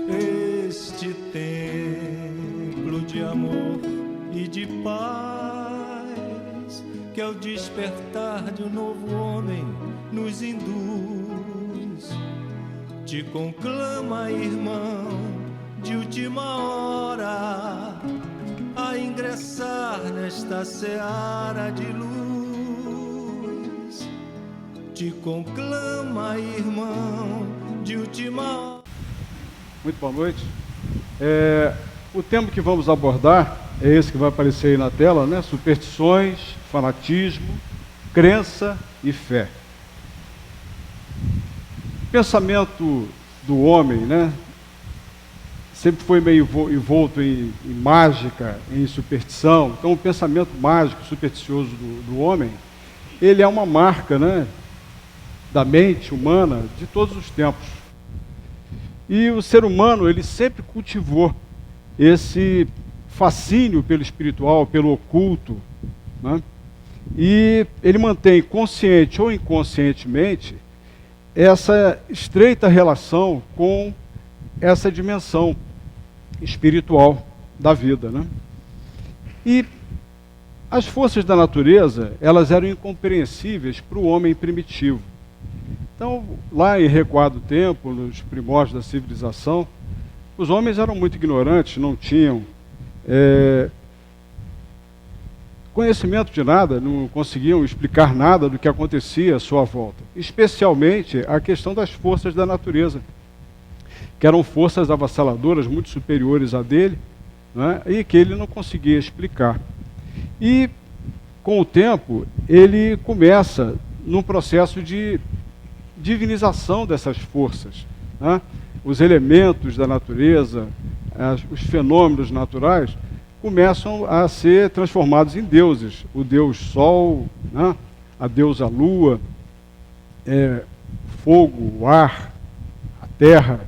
Este templo de amor e de paz, que ao despertar de um novo homem nos induz, te conclama, irmão, de última hora, a ingressar nesta seara de luz. Te conclama, irmão, de última hora. Muito boa noite. O tema que vamos abordar é esse que vai aparecer aí na tela, né? Superstições, fanatismo, crença e fé. O pensamento do homem, né, sempre foi meio envolto em mágica, em superstição. Então, o pensamento mágico, supersticioso do homem, ele é uma marca, né, da mente humana de todos os tempos. E o ser humano, ele sempre cultivou esse fascínio pelo espiritual, pelo oculto, né? E ele mantém, consciente ou inconscientemente, essa estreita relação com essa dimensão espiritual da vida, né? E as forças da natureza, elas eram incompreensíveis para o homem primitivo. Então, lá em recuado tempo, nos primórdios da civilização, os homens eram muito ignorantes, não tinham conhecimento de nada, não conseguiam explicar nada do que acontecia à sua volta. Especialmente a questão das forças da natureza, que eram forças avassaladoras, muito superiores a dele, né, e que ele não conseguia explicar. E, com o tempo, ele começa num processo de divinização dessas forças, né? Os elementos da natureza, os fenômenos naturais, começam a ser transformados em deuses. O deus Sol, né? A deusa Lua, fogo, o ar, a terra,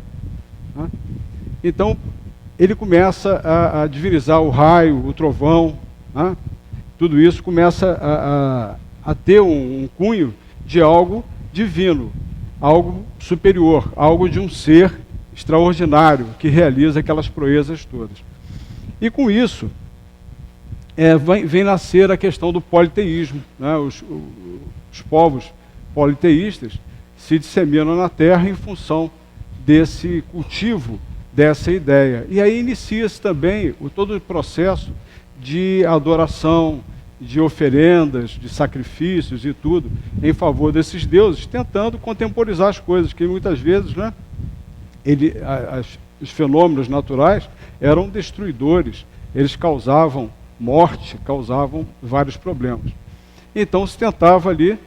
né? Então, ele começa a divinizar o raio, o trovão, né? Tudo isso começa a ter um cunho de algo divino, algo superior, algo de um ser extraordinário que realiza aquelas proezas todas. E com isso, vem nascer a questão do politeísmo, né? Os povos politeístas se disseminam na Terra em função desse cultivo, dessa ideia. E aí inicia-se também todo o processo de adoração, de oferendas, de sacrifícios e tudo, em favor desses deuses, tentando contemporizar as coisas, que muitas vezes, né, os fenômenos naturais eram destruidores, eles causavam morte, causavam vários problemas. Então se tentava ali,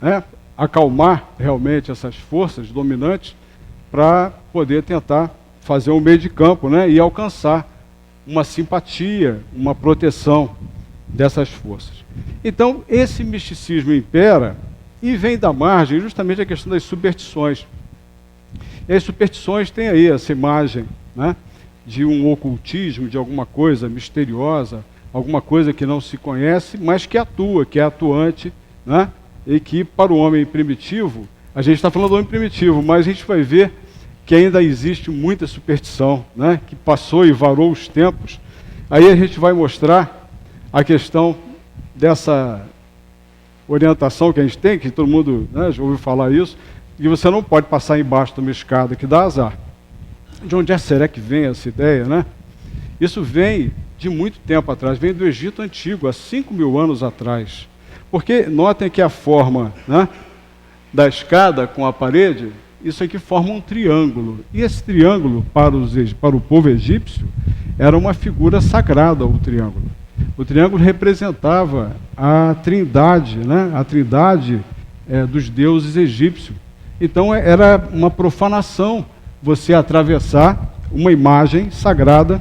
né, acalmar realmente essas forças dominantes para poder tentar fazer um meio de campo, né, e alcançar uma simpatia, uma proteção dessas forças. Então, esse misticismo impera e vem da margem justamente a questão das superstições. E as superstições têm aí essa imagem, né, de um ocultismo, de alguma coisa misteriosa, alguma coisa que não se conhece, mas que atua, que é atuante, né, e que para o homem primitivo, a gente está falando do homem primitivo, mas a gente vai ver que ainda existe muita superstição, né, que passou e varou os tempos. Aí a gente vai mostrar a questão dessa orientação que a gente tem, que todo mundo, né, já ouviu falar isso, e você não pode passar embaixo de uma escada, que dá azar. De onde será que vem essa ideia, né? Isso vem de muito tempo atrás, vem do Egito Antigo, há 5.000 anos atrás. Porque notem que a forma, né, da escada com a parede, isso aqui forma um triângulo. E esse triângulo, para o povo egípcio, era uma figura sagrada, o triângulo. O triângulo representava a trindade, né? A trindade dos deuses egípcios. Então era uma profanação você atravessar uma imagem sagrada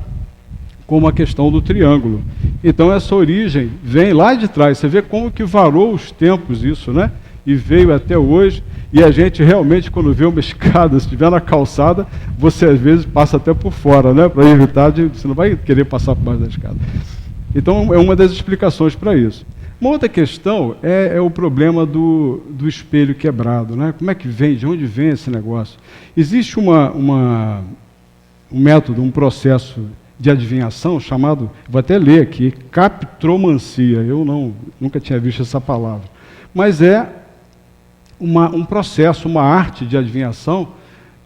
como a questão do triângulo. Então essa origem vem lá de trás. Você vê como que varou os tempos isso, né? E veio até hoje. E a gente realmente, quando vê uma escada, se estiver na calçada, você às vezes passa até por fora, né? Para evitar você não vai querer passar por baixo da escada. Então, é uma das explicações para isso. Uma outra questão é o problema do espelho quebrado, né? Como é que vem, de onde vem esse negócio? Existe um método, um processo de adivinhação chamado, vou até ler aqui, captromancia. Eu nunca tinha visto essa palavra. Mas é um processo, uma arte de adivinhação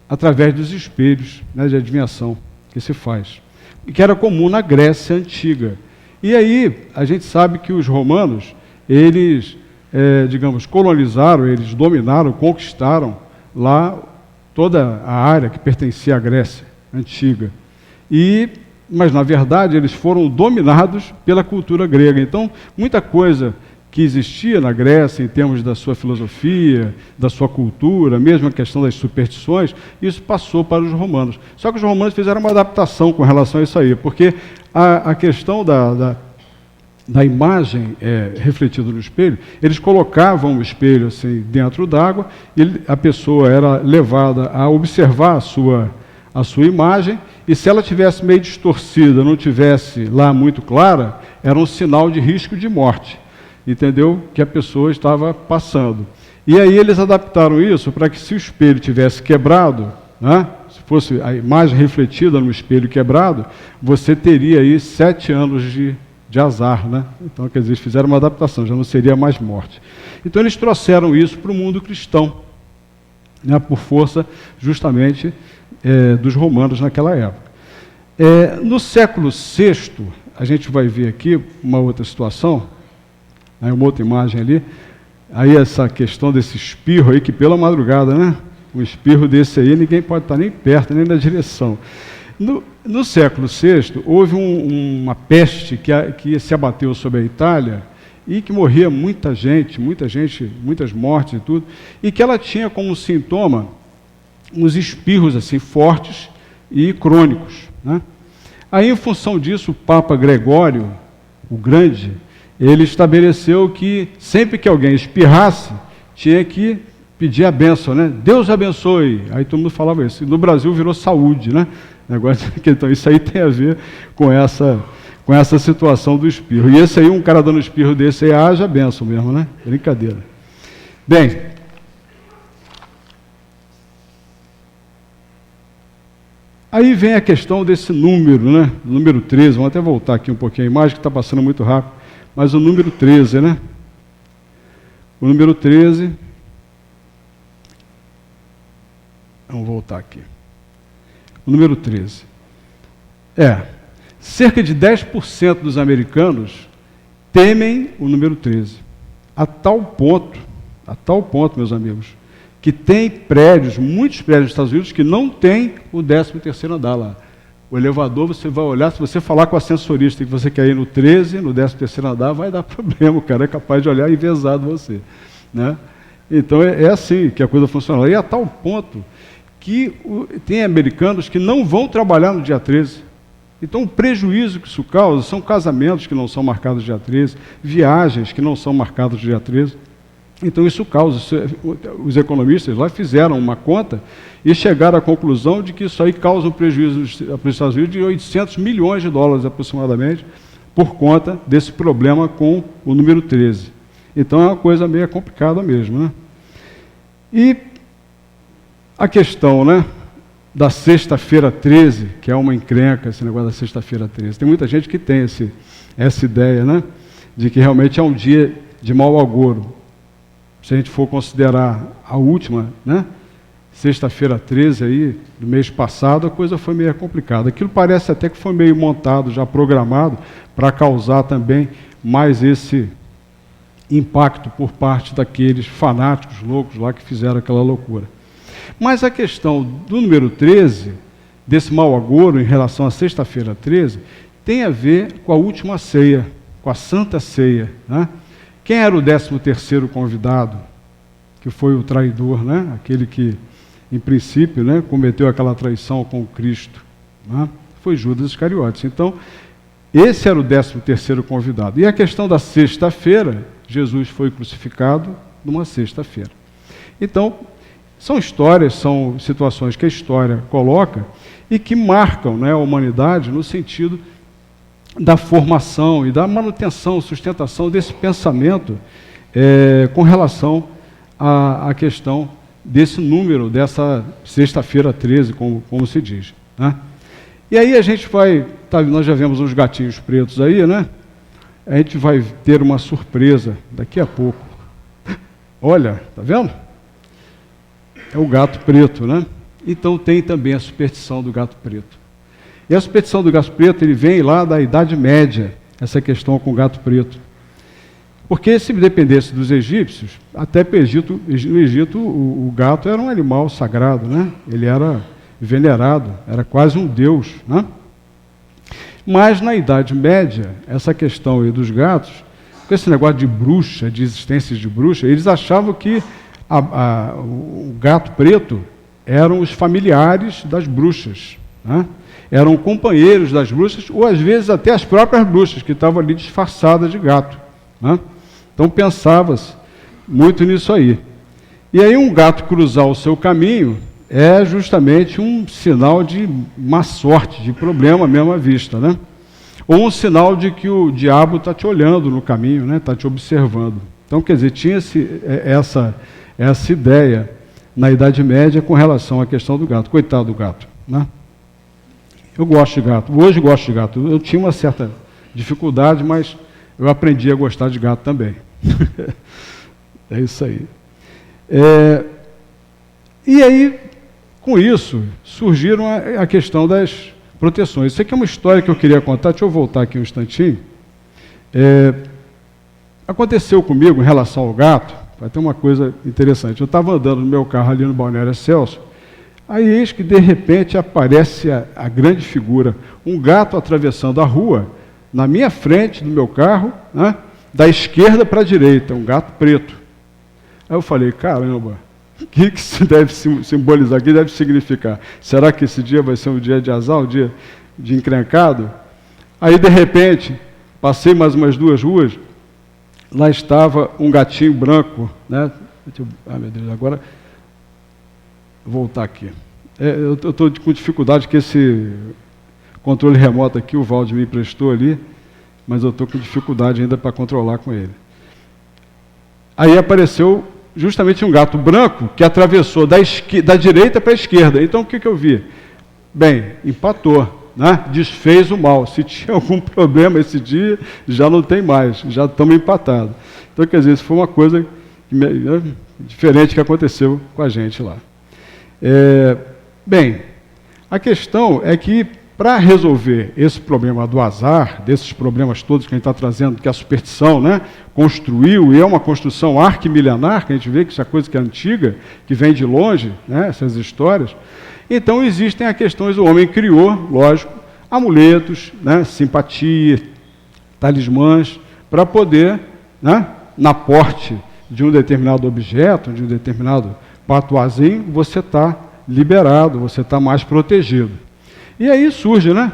através dos espelhos, né, de adivinhação que se faz. E que era comum na Grécia Antiga. E aí, a gente sabe que os romanos, eles, colonizaram, eles dominaram, conquistaram lá toda a área que pertencia à Grécia Antiga. Mas, na verdade, eles foram dominados pela cultura grega. Então, muita coisa que existia na Grécia, em termos da sua filosofia, da sua cultura, mesmo a questão das superstições, isso passou para os romanos. Só que os romanos fizeram uma adaptação com relação a isso aí, porque a questão da imagem refletida no espelho, eles colocavam o espelho assim, dentro d'água, e a pessoa era levada a observar a sua imagem, e se ela tivesse meio distorcida, não tivesse lá muito clara, era um sinal de risco de morte. Entendeu? Que a pessoa estava passando. E aí eles adaptaram isso para que se o espelho tivesse quebrado, né, se fosse a imagem refletida no espelho quebrado, você teria aí 7 anos de azar, né? Então, quer dizer, eles fizeram uma adaptação, já não seria mais morte. Então eles trouxeram isso para o mundo cristão, né, por força justamente dos romanos naquela época. No século VI, a gente vai ver aqui uma outra situação. Aí uma outra imagem ali, aí essa questão desse espirro aí, que pela madrugada, né? Um espirro desse aí, ninguém pode estar nem perto, nem na direção. No século VI, houve uma peste que se abateu sobre a Itália e que morria muita gente, muitas mortes e tudo, e que ela tinha como sintoma uns espirros assim fortes e crônicos, né? Aí, em função disso, o Papa Gregório, o Grande, ele estabeleceu que sempre que alguém espirrasse, tinha que pedir a bênção, né? Deus abençoe. Aí todo mundo falava isso. E no Brasil virou saúde, né? Negócio que, então, isso aí tem a ver com essa situação do espirro. E esse aí, um cara dando espirro desse aí, haja bênção mesmo, né? Brincadeira. Bem, aí vem a questão desse número, né? Número 13. Vamos até voltar aqui um pouquinho a imagem, que está passando muito rápido. Mas o número 13, né? O número 13... Vamos voltar aqui. O número 13. Cerca de 10% dos americanos temem o número 13. A tal ponto, meus amigos, que tem muitos prédios nos Estados Unidos, que não tem o 13º andar lá. O elevador, você vai olhar, se você falar com a ascensorista que você quer ir no 13, no 13º andar, vai dar problema, o cara é capaz de olhar envezado você, né? Então, é assim que a coisa funciona. E a tal ponto que tem americanos que não vão trabalhar no dia 13. Então, o prejuízo que isso causa são casamentos que não são marcados no dia 13, viagens que não são marcadas no dia 13. Então, isso causa, os economistas lá fizeram uma conta e chegaram à conclusão de que isso aí causa um prejuízo para os Estados Unidos de 800 milhões de dólares aproximadamente, por conta desse problema com o número 13. Então, é uma coisa meio complicada mesmo, né? E a questão, né, da sexta-feira 13, que é uma encrenca, esse negócio da sexta-feira 13. Tem muita gente que tem essa ideia, né, de que realmente é um dia de mau agouro. Se a gente for considerar a última, né, sexta-feira 13 aí, do mês passado, a coisa foi meio complicada. Aquilo parece até que foi meio montado, já programado, para causar também mais esse impacto por parte daqueles fanáticos loucos lá que fizeram aquela loucura. Mas a questão do número 13, desse mau agouro em relação à sexta-feira 13, tem a ver com a última ceia, com a Santa Ceia, né? Quem era o 13º convidado? Que foi o traidor, né? Aquele que, em princípio, né, cometeu aquela traição com Cristo, né? Foi Judas Iscariotes. Então, esse era o 13º convidado. E a questão da sexta-feira, Jesus foi crucificado numa sexta-feira. Então, são histórias, são situações que a história coloca e que marcam, né, a humanidade no sentido da formação e da manutenção, sustentação desse pensamento com relação à questão desse número, dessa sexta-feira 13, como se diz, né? E aí a gente nós já vemos uns gatinhos pretos aí, né? A gente vai ter uma surpresa daqui a pouco. Olha, tá vendo? É o gato preto, né? Então tem também a superstição do gato preto. E a superstição do gato preto, ele vem lá da Idade Média, essa questão com o gato preto. Porque se dependesse dos egípcios, até no Egito o gato era um animal sagrado, né? Ele era venerado, era quase um deus, né? Mas na Idade Média, essa questão aí dos gatos, com esse negócio de bruxa, de existência de bruxa, eles achavam que o gato preto eram os familiares das bruxas, né? Eram companheiros das bruxas, ou às vezes até as próprias bruxas, que estavam ali disfarçadas de gato, né? Então pensava-se muito nisso aí. E aí um gato cruzar o seu caminho é justamente um sinal de má sorte, de problema mesmo à vista, né? Ou um sinal de que o diabo está te olhando no caminho, né? Está te observando. Então, quer dizer, tinha essa ideia na Idade Média com relação à questão do gato. Coitado do gato, né? Eu gosto de gato, hoje gosto de gato. Eu tinha uma certa dificuldade, mas eu aprendi a gostar de gato também. É isso aí. E aí, com isso, surgiram a questão das proteções. Isso aqui é uma história que eu queria contar, deixa eu voltar aqui um instantinho. Aconteceu comigo em relação ao gato, vai ter uma coisa interessante. Eu estava andando no meu carro ali no Balneário Celso, aí eis que de repente aparece a grande figura, um gato atravessando a rua, na minha frente do meu carro, né, da esquerda para a direita, um gato preto. Aí eu falei, caramba, o que isso deve simbolizar, o que deve significar? Será que esse dia vai ser um dia de azar, um dia de encrencado? Aí, de repente, passei mais umas 2 ruas, lá estava um gatinho branco, né? Meu Deus, agora vou voltar aqui. Eu estou com dificuldade, que esse controle remoto aqui, o Valde me emprestou ali, mas eu estou com dificuldade ainda para controlar com ele. Aí apareceu justamente um gato branco que atravessou da direita para a esquerda. Então, o que eu vi? Bem, empatou, né? Desfez o mal. Se tinha algum problema esse dia, já não tem mais, já estamos empatados. Então, quer dizer, isso foi uma coisa diferente que aconteceu com a gente lá. Bem, a questão é que, para resolver esse problema do azar, desses problemas todos que a gente está trazendo, que a superstição, né, construiu, e é uma construção arquimilenar, que a gente vê que isso é coisa que é antiga, que vem de longe, né, essas histórias. Então existem as questões, o homem criou, lógico, amuletos, né, simpatia, talismãs, para poder, né, na porte de um determinado objeto, de um determinado patuazinho, você está liberado, você está mais protegido. E aí surge, né,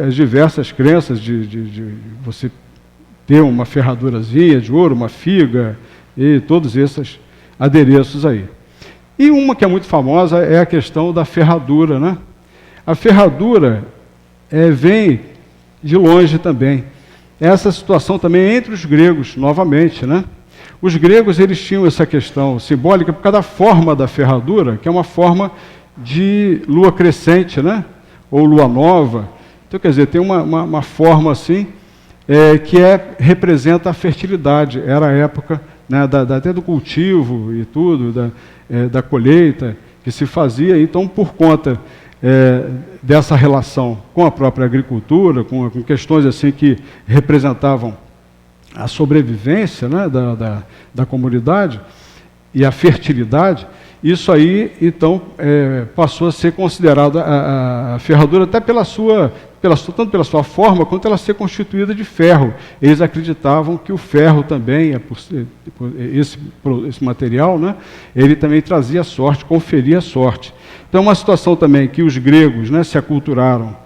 as diversas crenças de você ter uma ferradurazinha de ouro, uma figa, e todos esses adereços aí. E uma que é muito famosa é a questão da ferradura, né? A ferradura vem de longe também. Essa situação também entre os gregos, novamente, né? Os gregos, eles tinham essa questão simbólica por causa da forma da ferradura, que é uma forma de lua crescente, né? Ou lua nova. Então, quer dizer, tem uma forma assim, que representa a fertilidade. Era a época, né, até do cultivo e tudo, da colheita que se fazia. Então, por conta dessa relação com a própria agricultura, com questões assim que representavam a sobrevivência, né, da comunidade e a fertilidade, isso aí, então, passou a ser considerada a ferradura até tanto pela sua forma, quanto ela ser constituída de ferro. Eles acreditavam que o ferro também, esse material, né, ele também trazia sorte, conferia sorte. Então, é uma situação também que os gregos, né, se aculturaram,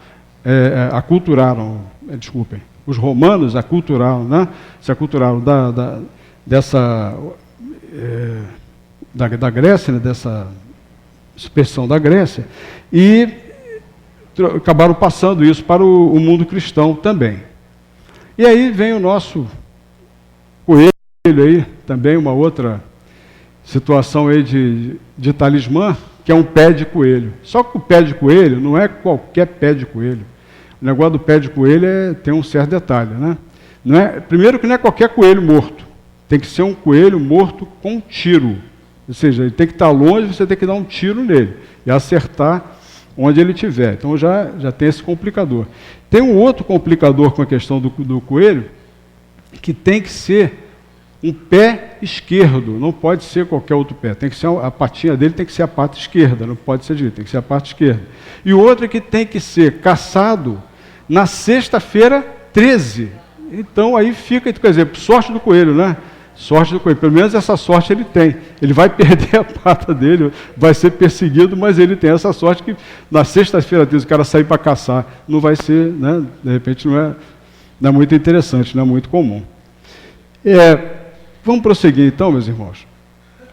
os romanos aculturaram, né, se aculturaram da Grécia, né, dessa superstição da Grécia, e acabaram passando isso para o mundo cristão também. E aí vem o nosso coelho aí, também uma outra situação aí de talismã, que é um pé de coelho. Só que o pé de coelho não é qualquer pé de coelho. O negócio do pé de coelho tem um certo detalhe, né? Primeiro que não é qualquer coelho morto. Tem que ser um coelho morto com tiro. Ou seja, ele tem que estar longe, você tem que dar um tiro nele e acertar onde ele estiver. Então já tem esse complicador. Tem um outro complicador com a questão do coelho, que tem que ser um pé esquerdo, não pode ser qualquer outro pé. Tem que ser a patinha dele tem que ser a pata esquerda, não pode ser direita, tem que ser a pata esquerda. E o outro é que tem que ser caçado na sexta-feira 13. Então aí fica, quer dizer, sorte do coelho, né? Sorte do coelho, pelo menos essa sorte ele tem. Ele vai perder a pata dele, vai ser perseguido, mas ele tem essa sorte que na sexta-feira 13 o cara sair para caçar, não vai ser, né? De repente não é muito interessante, não é muito comum. Vamos prosseguir então, meus irmãos.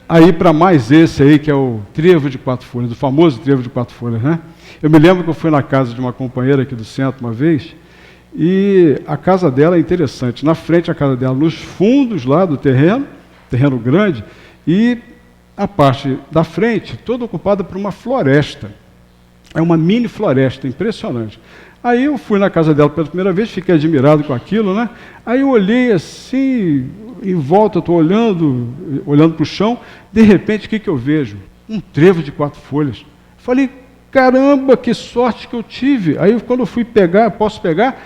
Aí para mais esse aí, que é o trevo de 4 folhas, o famoso trevo de 4 folhas, né? Eu me lembro que eu fui na casa de uma companheira aqui do centro uma vez, e a casa dela é interessante. Na frente a casa dela, nos fundos lá do terreno grande, e a parte da frente toda ocupada por uma floresta. É uma mini floresta, impressionante. Aí eu fui na casa dela pela primeira vez, fiquei admirado com aquilo, né? Aí eu olhei assim, em volta, estou olhando para o chão, de repente, o que eu vejo? Um trevo de 4 folhas. Falei, caramba, que sorte que eu tive. Aí quando eu fui pegar, posso pegar?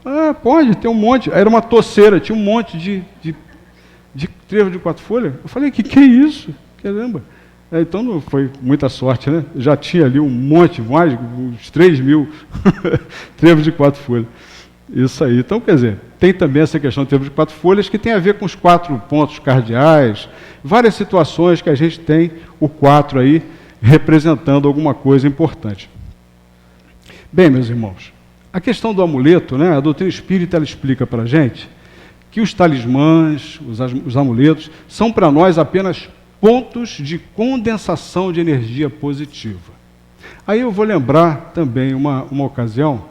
Ah, pode, tem um monte. Aí era uma toceira, tinha um monte de trevo de 4 folhas. Eu falei, que é isso? Caramba. Então não foi muita sorte, né? Já tinha ali um monte, mais uns 3.000 trevos de 4 folhas. Isso aí. Então, quer dizer, tem também essa questão de trevo de 4 folhas que tem a ver com os 4 pontos cardeais, várias situações que a gente tem o 4 aí representando alguma coisa importante. Bem, meus irmãos, a questão do amuleto, né? A doutrina espírita ela explica para a gente que os talismãs, os amuletos, são para nós apenas pontos de condensação de energia positiva. Aí eu vou lembrar também uma ocasião,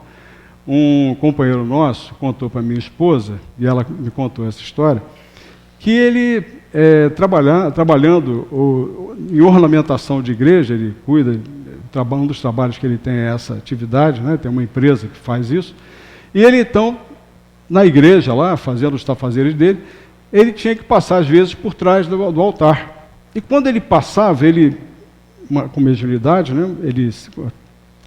um companheiro nosso contou para minha esposa, e ela me contou essa história, que ele, trabalhando em ornamentação de igreja, ele cuida, um dos trabalhos que ele tem é essa atividade, né, tem uma empresa que faz isso, e ele então, na igreja lá, fazendo os tafazeres dele, ele tinha que passar às vezes por trás do altar. E quando ele passava, com mediunidade, né,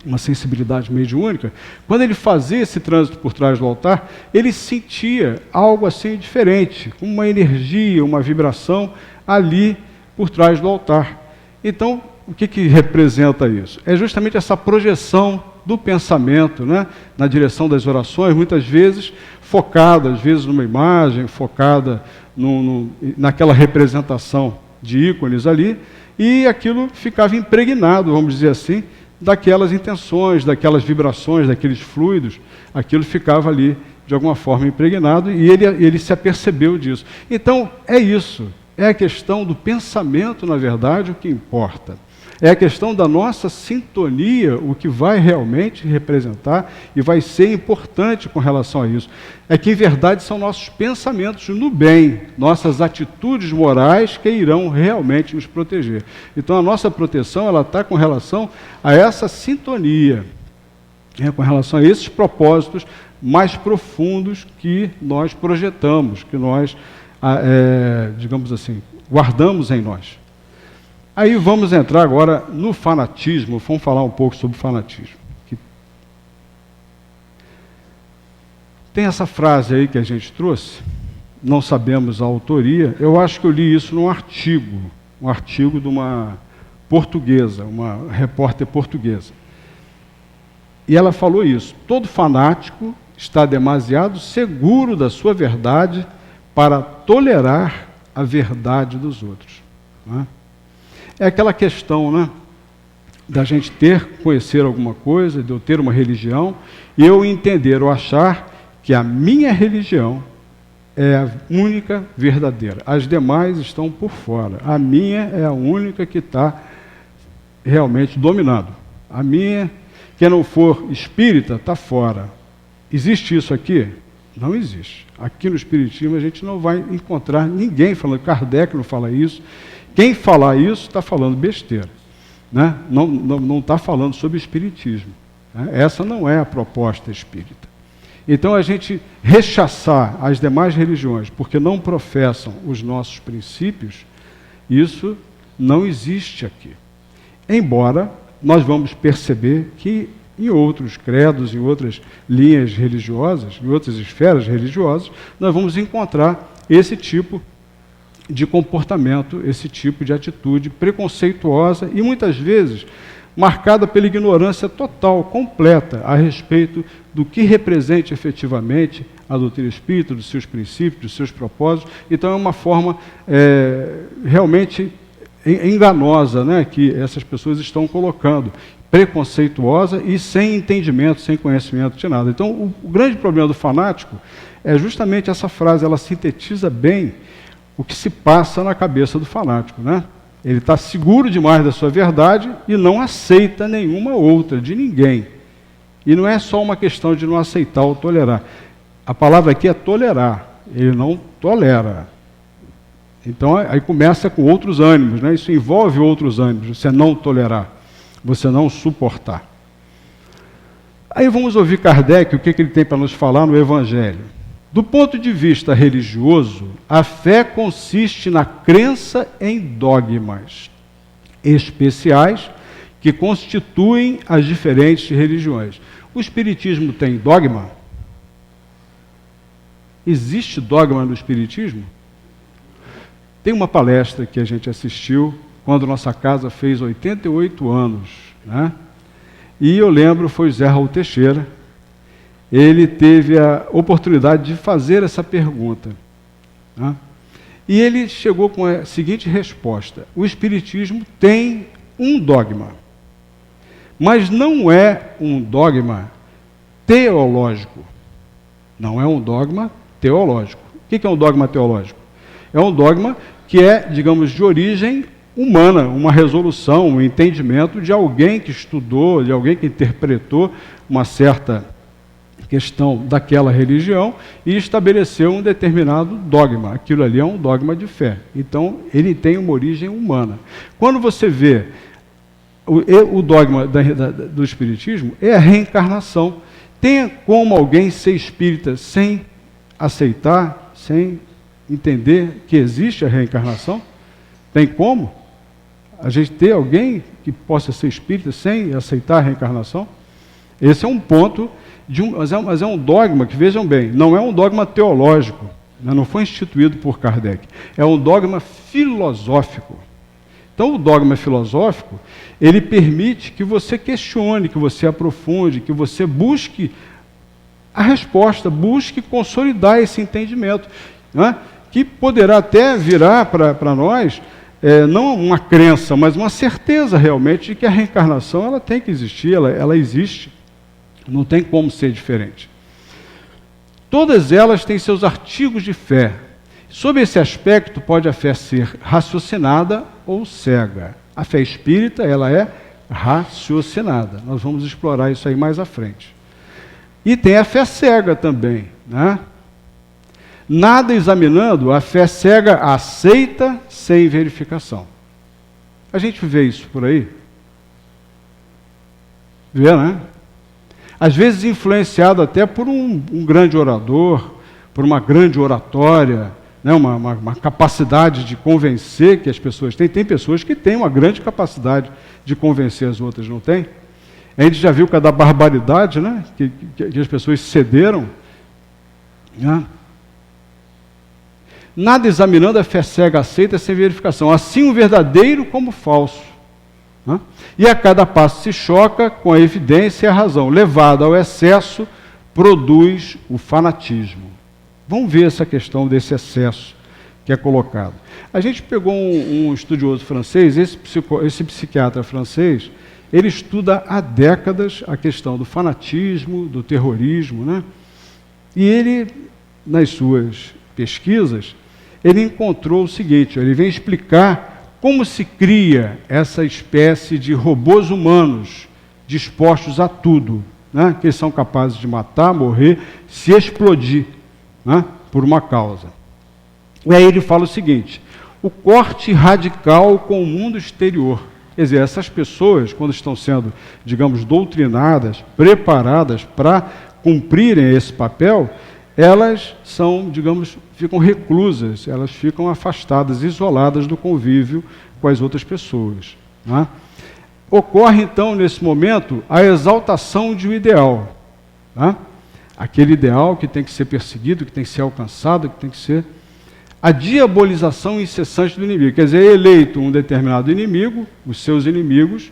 uma sensibilidade mediúnica, quando ele fazia esse trânsito por trás do altar, ele sentia algo assim diferente, uma energia, uma vibração ali por trás do altar. Então, o que representa isso? É justamente essa projeção do pensamento, né, na direção das orações, muitas vezes focada, às vezes numa imagem, focada naquela representação de ícones ali, e aquilo ficava impregnado, vamos dizer assim, daquelas intenções, daquelas vibrações, daqueles fluidos, aquilo ficava ali de alguma forma impregnado, e ele se apercebeu disso. Então, é isso, é a questão do pensamento, na verdade, o que importa. É a questão da nossa sintonia, o que vai realmente representar e vai ser importante com relação a isso. É que, em verdade, são nossos pensamentos no bem, nossas atitudes morais que irão realmente nos proteger. Então, a nossa proteção ela está com relação a essa sintonia, com relação a esses propósitos mais profundos que nós projetamos, que nós, digamos assim, guardamos em nós. Aí vamos entrar agora no fanatismo, vamos falar um pouco sobre o fanatismo. Tem essa frase aí que a gente trouxe, não sabemos a autoria, eu acho que eu li isso num artigo de uma portuguesa, uma repórter portuguesa. E ela falou isso, todo fanático está demasiado seguro da sua verdade para tolerar a verdade dos outros. Não é? É aquela questão, né, da gente conhecer alguma coisa, de eu ter uma religião, e eu entender ou achar que a minha religião é a única verdadeira. As demais estão por fora. A minha é a única que está realmente dominando. A minha, quem não for espírita está fora. Existe isso aqui? Não existe. Aqui no Espiritismo a gente não vai encontrar ninguém falando, Kardec não fala isso. Quem falar isso está falando besteira, né? Não está falando sobre Espiritismo, né? Essa não é a proposta espírita. Então a gente rechaçar as demais religiões porque não professam os nossos princípios, isso não existe aqui. Embora nós vamos perceber que em outros credos, em outras linhas religiosas, em outras esferas religiosas, nós vamos encontrar esse tipo de comportamento, esse tipo de atitude preconceituosa e muitas vezes marcada pela ignorância total, completa, a respeito do que representa efetivamente a doutrina espírita, dos seus princípios, dos seus propósitos. Então é uma forma realmente enganosa, né, que essas pessoas estão colocando, preconceituosa e sem entendimento, sem conhecimento de nada. Então o grande problema do fanático é justamente essa frase, ela sintetiza bem o que se passa na cabeça do fanático, né? Ele está seguro demais da sua verdade e não aceita nenhuma outra, de ninguém. E não é só uma questão de não aceitar ou tolerar. A palavra aqui é tolerar. Ele não tolera. Então, aí começa com outros ânimos, né? Isso envolve outros ânimos. Você não tolerar, você não suportar. Aí vamos ouvir Kardec, o que ele tem para nos falar no Evangelho. Do ponto de vista religioso, a fé consiste na crença em dogmas especiais que constituem as diferentes religiões. O Espiritismo tem dogma? Existe dogma no Espiritismo? Tem uma palestra que a gente assistiu quando nossa casa fez 88 anos, né? E eu lembro, foi Zé Raul Teixeira. Ele teve a oportunidade de fazer essa pergunta, né? E ele chegou com a seguinte resposta: o Espiritismo tem um dogma, mas não é um dogma teológico. Não é um dogma teológico. O que é um dogma teológico? É um dogma que é, digamos, de origem humana, uma resolução, um entendimento de alguém que estudou, de alguém que interpretou uma certa questão daquela religião e estabeleceu um determinado dogma. Aquilo ali é um dogma de fé. Então, ele tem uma origem humana. Quando você vê o dogma do Espiritismo, é a reencarnação. Tem como alguém ser espírita sem aceitar, sem entender que existe a reencarnação? Tem como a gente ter alguém que possa ser espírita sem aceitar a reencarnação? Esse é um ponto, mas é um dogma que, vejam bem, não é um dogma teológico, né? Não foi instituído por Kardec, é um dogma filosófico. Então, o dogma filosófico, ele permite que você questione, que você aprofunde, que você busque a resposta, busque consolidar esse entendimento, né? Que poderá até virar para nós, não uma crença, mas uma certeza realmente de que a reencarnação ela tem que existir, ela existe. Não tem como ser diferente. Todas elas têm seus artigos de fé. Sob esse aspecto, pode a fé ser raciocinada ou cega. A fé espírita, ela é raciocinada. Nós vamos explorar isso aí mais à frente. E tem a fé cega também, né? Nada examinando, a fé cega aceita sem verificação. A gente vê isso por aí? Vê, né? Às vezes influenciado até por um grande orador, por uma grande oratória, né? uma capacidade de convencer que as pessoas têm. Tem pessoas que têm uma grande capacidade de convencer as outras, não tem? A gente já viu cada barbaridade, né? que as pessoas cederam, né? Nada examinando, a fé cega aceita sem verificação, assim o verdadeiro como o falso. Né? E a cada passo se choca com a evidência e a razão. Levado ao excesso, produz o fanatismo. Vamos ver essa questão desse excesso que é colocado. A gente pegou um estudioso francês, esse psiquiatra francês, ele estuda há décadas a questão do fanatismo, do terrorismo, né? E ele, nas suas pesquisas, ele encontrou o seguinte, ele vem explicar como se cria essa espécie de robôs humanos dispostos a tudo, né? Que eles são capazes de matar, morrer, se explodir, né? Por uma causa. E aí ele fala o seguinte: o corte radical com o mundo exterior. Quer dizer, essas pessoas, quando estão sendo, digamos, doutrinadas, preparadas para cumprirem esse papel, elas são, digamos, ficam reclusas, elas ficam afastadas, isoladas do convívio com as outras pessoas, né? Ocorre, então, nesse momento, a exaltação de um ideal, né? Aquele ideal que tem que ser perseguido, que tem que ser alcançado, que tem que ser a diabolização incessante do inimigo. Quer dizer, é eleito um determinado inimigo, os seus inimigos,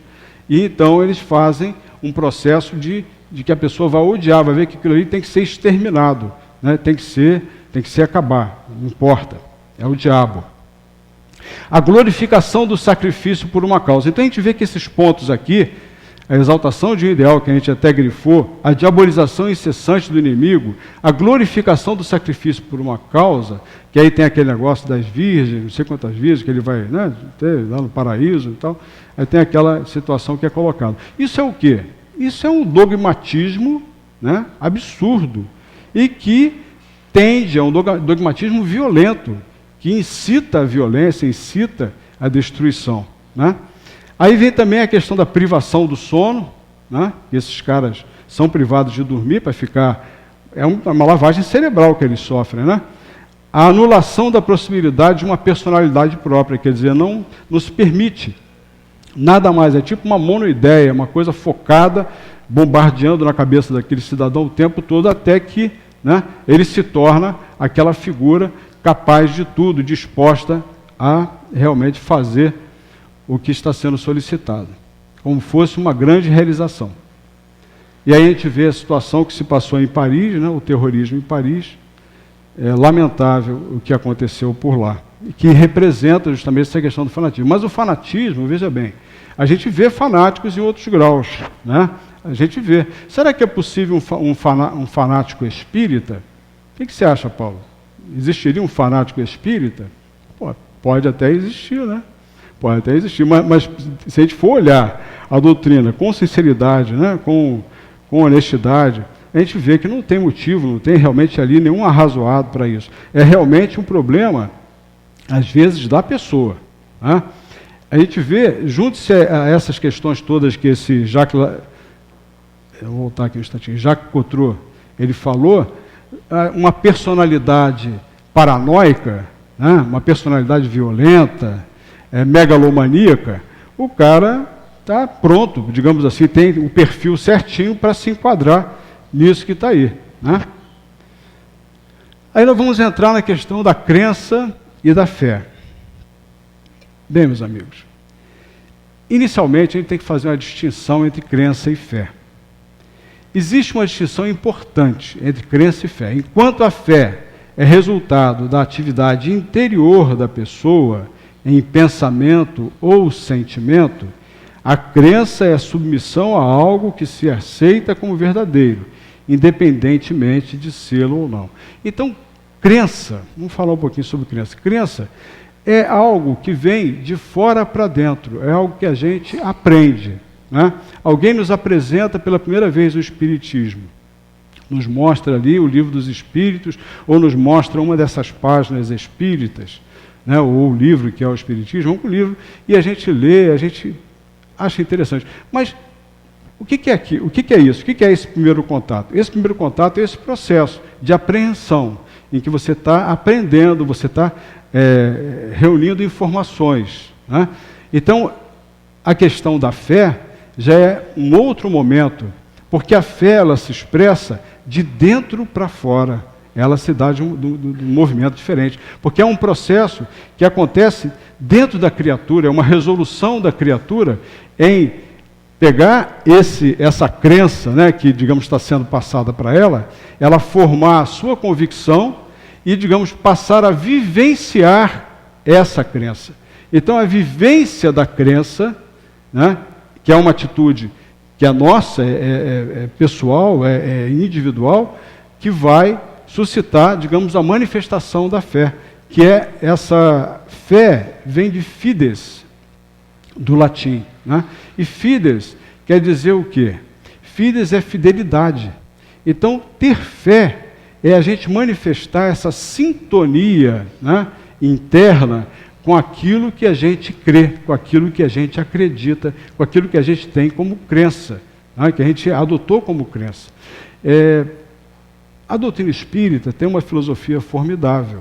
e então eles fazem um processo de que a pessoa vai odiar, vai ver que aquilo ali tem que ser exterminado, né? Tem que ser acabar, não importa, é o diabo. A glorificação do sacrifício por uma causa. Então a gente vê que esses pontos aqui, a exaltação de um ideal que a gente até grifou, a diabolização incessante do inimigo, a glorificação do sacrifício por uma causa, que aí tem aquele negócio das virgens, não sei quantas virgens que ele vai, né, ter lá no paraíso e tal, aí tem aquela situação que é colocada. Isso é o quê? Isso é um dogmatismo, né, absurdo, e que tende a um dogmatismo violento, que incita a violência, incita a destruição, né? Aí vem também a questão da privação do sono, né? Esses caras são privados de dormir para ficar... É uma lavagem cerebral que eles sofrem, né? A anulação da possibilidade de uma personalidade própria, quer dizer, não se permite nada mais, é tipo uma monoideia, uma coisa focada, bombardeando na cabeça daquele cidadão o tempo todo, até que, né, ele se torna aquela figura capaz de tudo, disposta a realmente fazer o que está sendo solicitado, como fosse uma grande realização. E aí a gente vê a situação que se passou em Paris, né, o terrorismo em Paris, é lamentável o que aconteceu por lá, e que representa justamente essa questão do fanatismo. Mas o fanatismo, veja bem, a gente vê fanáticos em outros graus, né? A gente vê. Será que é possível um fanático espírita? O que você acha, Paulo? Existiria um fanático espírita? Pô, pode até existir, né? Pode até existir, mas se a gente for olhar a doutrina com sinceridade, né, com honestidade, a gente vê que não tem motivo, não tem realmente ali nenhum arrazoado para isso. É realmente um problema, às vezes, da pessoa, né? A gente vê, junto-se a essas questões todas que esse Jacques Coutreau, ele falou, uma personalidade paranoica, né, uma personalidade violenta, megalomaníaca, o cara está pronto, digamos assim, tem o perfil certinho para se enquadrar nisso que está aí, né? Aí nós vamos entrar na questão da crença e da fé. Bem, meus amigos, inicialmente a gente tem que fazer uma distinção entre crença e fé. Existe uma distinção importante entre crença e fé. Enquanto a fé é resultado da atividade interior da pessoa, em pensamento ou sentimento, a crença é a submissão a algo que se aceita como verdadeiro, independentemente de sê-lo ou não. Então, crença, vamos falar um pouquinho sobre crença. Crença é algo que vem de fora para dentro, é algo que a gente aprende, né? Alguém nos apresenta pela primeira vez o Espiritismo, nos mostra ali o Livro dos Espíritos, ou nos mostra uma dessas páginas espíritas, né, ou o livro que é o Espiritismo, um livro, e a gente lê, a gente acha interessante. Mas o que é aqui? O que é isso? O que é esse primeiro contato? Esse primeiro contato é esse processo de apreensão, em que você está aprendendo, você está reunindo informações, né? Então, a questão da fé já é um outro momento, porque a fé ela se expressa de dentro para fora. Ela se dá de um movimento diferente, porque é um processo que acontece dentro da criatura, é uma resolução da criatura em pegar essa crença, né, que, digamos, está sendo passada para ela formar a sua convicção e, digamos, passar a vivenciar essa crença. Então, a vivência da crença, né, que é uma atitude que a nossa é pessoal, é individual, que vai suscitar, digamos, a manifestação da fé, que é essa fé, vem de fides, do latim, né? E fides quer dizer o quê? Fides é fidelidade. Então, ter fé é a gente manifestar essa sintonia, né, interna com aquilo que a gente crê, com aquilo que a gente acredita, com aquilo que a gente tem como crença, né, que a gente adotou como crença. A doutrina espírita tem uma filosofia formidável.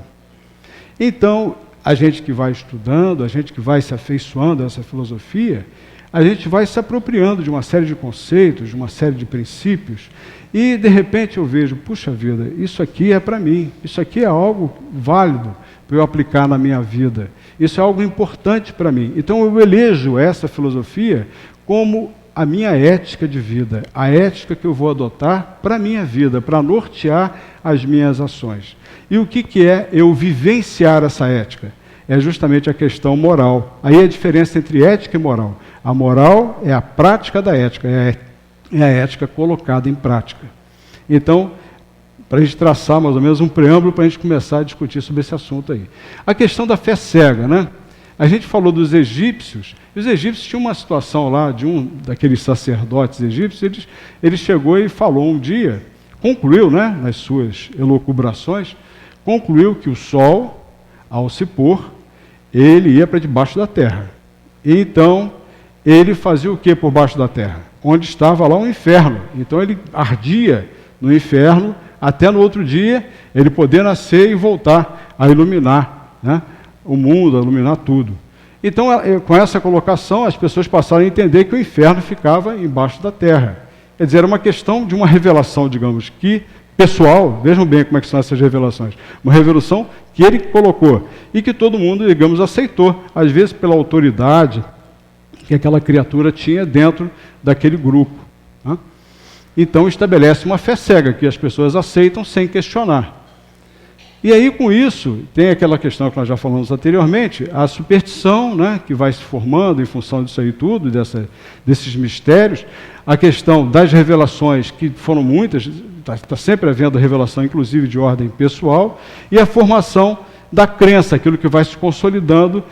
Então, a gente que vai estudando, a gente que vai se afeiçoando a essa filosofia, a gente vai se apropriando de uma série de conceitos, de uma série de princípios, e de repente eu vejo, puxa vida, isso aqui é para mim, isso aqui é algo válido para eu aplicar na minha vida, isso é algo importante para mim. Então eu elejo essa filosofia como a minha ética de vida, a ética que eu vou adotar para a minha vida, para nortear as minhas ações. E o que é eu vivenciar essa ética? É justamente a questão moral. Aí a diferença entre ética e moral. A moral é a prática da ética, é a ética colocada em prática. Então, para a gente traçar mais ou menos um preâmbulo para a gente começar a discutir sobre esse assunto aí. A questão da fé cega, né? A gente falou dos egípcios, e os egípcios tinham uma situação lá, de um daqueles sacerdotes egípcios, ele chegou e falou um dia, concluiu, né, nas suas elucubrações, concluiu que o sol, ao se pôr, ele ia para debaixo da terra. E então, ele fazia o que por baixo da terra? Onde estava lá o inferno. Então ele ardia no inferno, até no outro dia ele poder nascer e voltar a iluminar, né, o mundo, a iluminar tudo. Então, com essa colocação, as pessoas passaram a entender que o inferno ficava embaixo da terra. Quer dizer, era uma questão de uma revelação, digamos, que pessoal, vejam bem como é que são essas revelações, uma revelação que ele colocou e que todo mundo, digamos, aceitou, às vezes pela autoridade que aquela criatura tinha dentro daquele grupo, né? Então estabelece uma fé cega que as pessoas aceitam sem questionar. E aí, com isso, tem aquela questão que nós já falamos anteriormente, a superstição, né, que vai se formando em função disso aí tudo, desses mistérios, a questão das revelações, que foram muitas, está sempre havendo revelação, inclusive de ordem pessoal, e a formação da crença, aquilo que vai se consolidando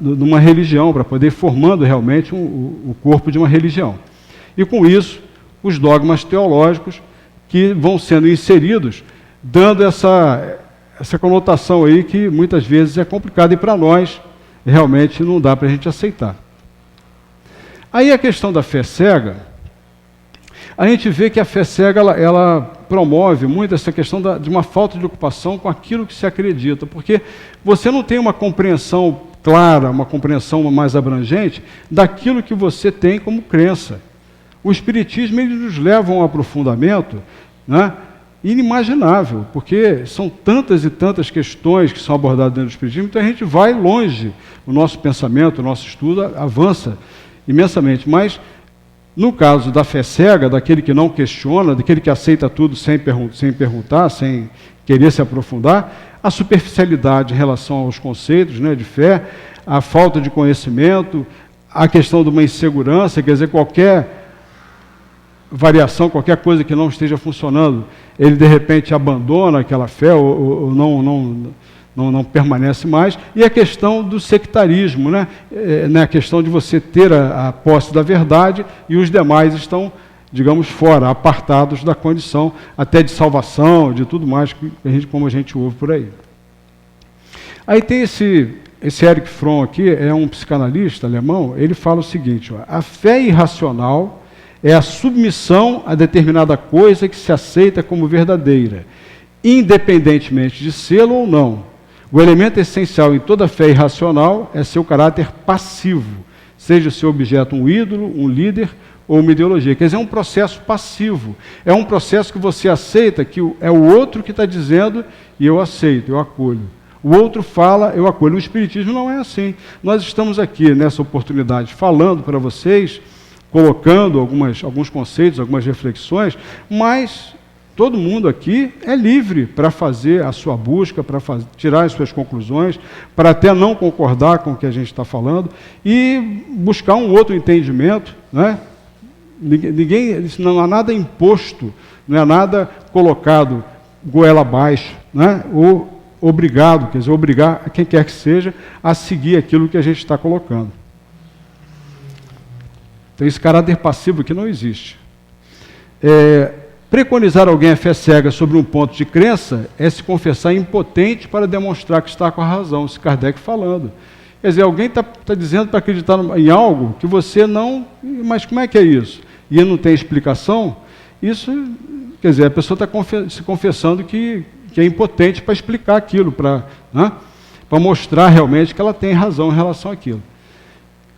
numa religião, para poder ir formando realmente o corpo de uma religião. E com isso, os dogmas teológicos que vão sendo inseridos, dando essa conotação aí que muitas vezes é complicada e para nós realmente não dá para a gente aceitar. Aí a questão da fé cega, a gente vê que a fé cega ela promove muito essa questão de uma falta de ocupação com aquilo que se acredita, porque você não tem uma compreensão clara, uma compreensão mais abrangente daquilo que você tem como crença. O Espiritismo ele nos leva a um aprofundamento, né, inimaginável, porque são tantas e tantas questões que são abordadas dentro do Espiritismo, então a gente vai longe, o nosso pensamento, o nosso estudo avança imensamente, mas no caso da fé cega, daquele que não questiona, daquele que aceita tudo sem perguntar, sem querer se aprofundar, a superficialidade em relação aos conceitos, né, de fé, a falta de conhecimento, a questão de uma insegurança, quer dizer, qualquer variação, qualquer coisa que não esteja funcionando, ele de repente abandona aquela fé ou não permanece mais. E a questão do sectarismo, né? A questão de você ter a posse da verdade e os demais estão, digamos, fora, apartados da condição até de salvação, de tudo mais como a gente ouve por aí. Aí tem esse Erich Fromm aqui, é um psicanalista alemão, ele fala o seguinte, ó, a fé irracional é a submissão a determinada coisa que se aceita como verdadeira, independentemente de sê-lo ou não. O elemento essencial em toda fé irracional é seu caráter passivo, seja seu objeto um ídolo, um líder ou uma ideologia. Quer dizer, é um processo passivo, é um processo que você aceita, que é o outro que está dizendo e eu aceito, eu acolho. O outro fala, eu acolho. O Espiritismo não é assim. Nós estamos aqui nessa oportunidade falando para vocês, colocando alguns conceitos, algumas reflexões, mas todo mundo aqui é livre para fazer a sua busca, para tirar as suas conclusões, para até não concordar com o que a gente está falando e buscar um outro entendimento, né? Não há nada imposto, não há nada colocado goela abaixo, né? Ou obrigado, quer dizer, obrigar a quem quer que seja a seguir aquilo que a gente está colocando. Então esse caráter passivo aqui não existe. Preconizar alguém a fé cega sobre um ponto de crença é se confessar impotente para demonstrar que está com a razão, esse Kardec falando. Quer dizer, alguém está dizendo para acreditar em algo que você não... Mas como é que é isso? E não tem explicação? Isso, quer dizer, a pessoa está se confessando que é impotente para explicar aquilo, para mostrar realmente que ela tem razão em relação àquilo.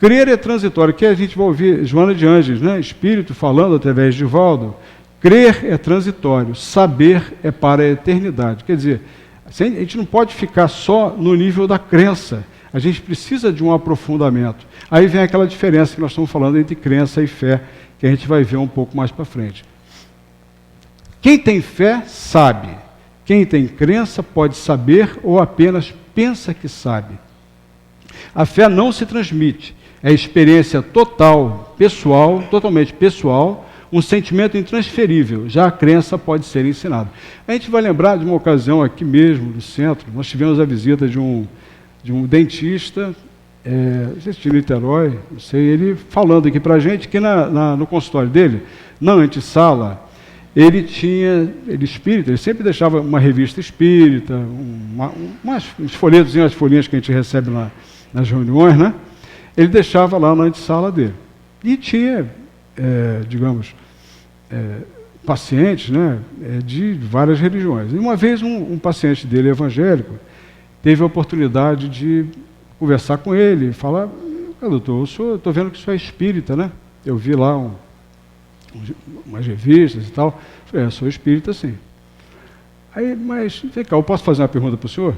Crer é transitório, que a gente vai ouvir Joana de Ângeles, né? Espírito falando através de Valdo. Crer é transitório, saber é para a eternidade. Quer dizer, a gente não pode ficar só no nível da crença, a gente precisa de um aprofundamento. Aí vem aquela diferença que nós estamos falando entre crença e fé, que a gente vai ver um pouco mais para frente. Quem tem fé, sabe. Quem tem crença pode saber ou apenas pensa que sabe. A fé não se transmite, é experiência total, pessoal, totalmente pessoal, um sentimento intransferível, já a crença pode ser ensinada. A gente vai lembrar de uma ocasião aqui mesmo, no centro, nós tivemos a visita de um dentista, não sei se de Niterói, não sei, ele falando aqui para a gente que no consultório dele, na antessala, ele espírita, ele sempre deixava uma revista espírita, uns folhetos, as folhinhas que a gente recebe nas reuniões, né? Ele deixava lá na antessala dele. E tinha, pacientes, né, de várias religiões. E uma vez um paciente dele, evangélico, teve a oportunidade de conversar com ele e falar: doutor, eu estou vendo que o senhor é espírita, né? Eu vi lá umas revistas e tal. Eu falei: sou espírita, sim. Aí, mas, vem cá, eu posso fazer uma pergunta para o senhor?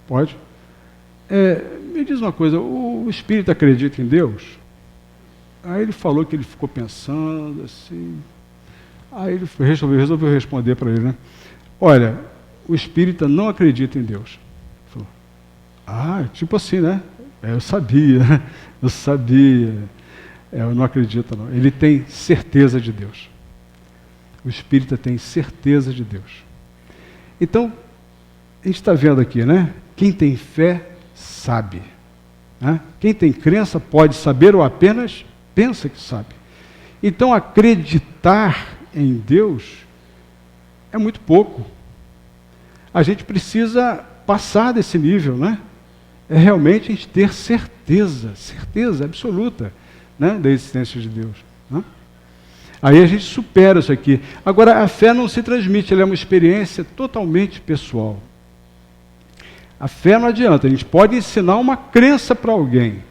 Pode. Me diz uma coisa, o espírita acredita em Deus? Aí ele falou que ele ficou pensando assim. Aí ele resolveu responder para ele, né? Olha, o espírita não acredita em Deus. Ele falou: tipo assim, né? Eu sabia. Eu não acredito, não. Ele tem certeza de Deus. O espírita tem certeza de Deus. Então, a gente está vendo aqui, né? Quem tem fé, sabe. Né? Quem tem crença pode saber ou apenas pensa que sabe. Então, acreditar em Deus é muito pouco. A gente precisa passar desse nível, né? É realmente a gente ter certeza absoluta, né, da existência de Deus. Né? Aí a gente supera isso aqui. Agora, a fé não se transmite, ela é uma experiência totalmente pessoal. A fé não adianta, a gente pode ensinar uma crença para alguém,